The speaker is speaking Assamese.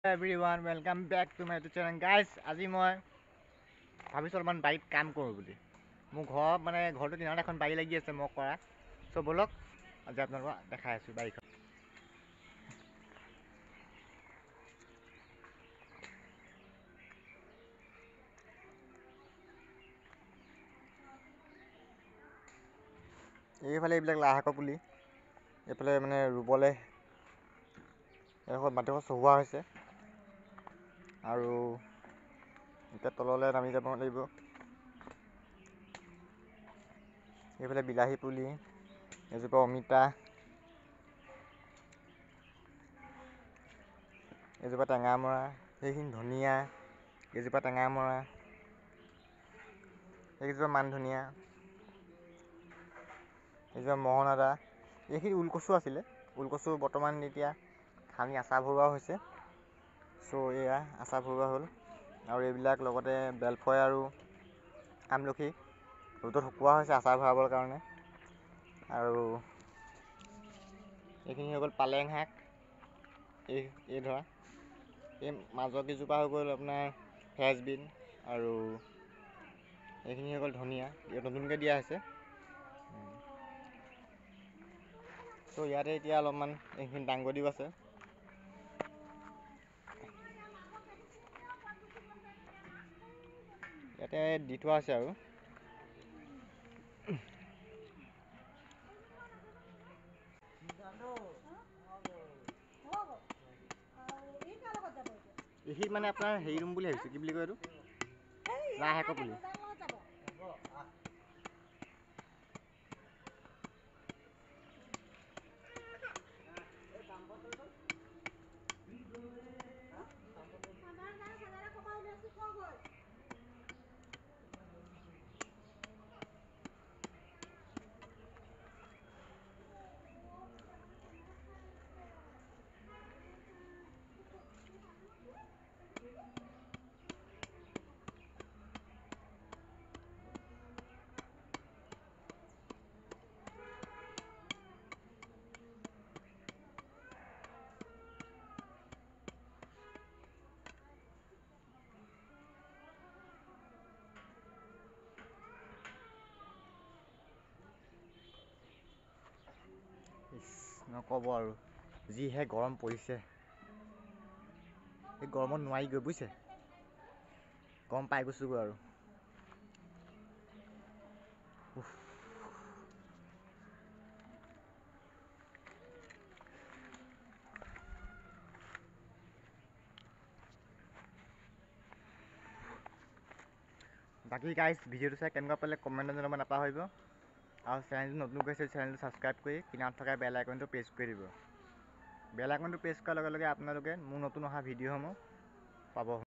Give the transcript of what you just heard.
Everyone, welcome back to my YouTube channel. Guys, আজি মই ভাবিছোঁ অলপমান বাৰীত কাম কৰোঁ বুলি। মোৰ ঘৰটো কিনাৰত এখন বাৰী লাগি আছে মই কৰা। চ' ব'লক আজি আপোনালোকক দেখাই আছোঁ বাৰীখন। এইফালে এইবিলাক লাই শাকৰ পুলি, এইফালে মানে ৰুবলৈ এডোখৰ মাটিডোখৰ চহোৱা হৈছে আৰু এতিয়া তললৈ নামি যাব লাগিব। এইফালে বিলাহী পুলি, এজোপা অমিতা, এজোপা টেঙামৰা, সেইখিনি ধনিয়া, এজোপা টেঙামৰা, এইকেইজোপা মান ধনিয়া, এইজোপা মোহন আদা, এইখিনি ওলকচু আছিলে। ওলকচু বৰ্তমান এতিয়া খানি আচাৰ ভৰোৱা হৈছে। চ' এয়া আচাৰ ভৰোৱা হ'ল আৰু এইবিলাক লগতে বেলফয় আৰু আমলখি ৰ'দত শুকোৱা হৈছে আচাৰ ভৰাবৰ কাৰণে। আৰু এইখিনি হৈ গ'ল পালেং শাক, এই ধৰা এই মাজৰ কেইজোপা হৈ গ'ল আপোনাৰ ফ্ৰেঞ্চবিন, আৰু এইখিনি হৈ গ'ল ধনিয়া, ইয়াত নতুনকৈ দিয়া হৈছে। চ' ইয়াতে এতিয়া অলপমান এইখিনি দাংবডিও আছে। ইয়াতে দি থোৱা আছে আৰু এইখিনি মানে আপোনাৰ হেৰি ৰুম বুলি ভাবিছোঁ, কি বুলি কয় এইটো, লাই শাকৰ পুলি। নক'ব আৰু যিহে গৰম পৰিছে, এই গৰমত নোৱাৰি গৈ বুজিছে, গৰম পাই গৈছোগৈ আৰু। বাকী গাইজ ভিডিঅ'টো চাই কেনেকুৱা পালে কমেণ্টত জনাব নাপাহৰিব, আৰু চেনেলটো নতুন কৰিছে চেনেলটো ছাবস্ক্ৰাইব কৰি কিনাৰত থকা বেল আইকনটো প্ৰেছ কৰি দিব। বেল আইকনটো প্ৰেছ কৰাৰ লগে লগে আপোনালোকে মোৰ নতুন অহা ভিডিঅ'সমূহ পাব।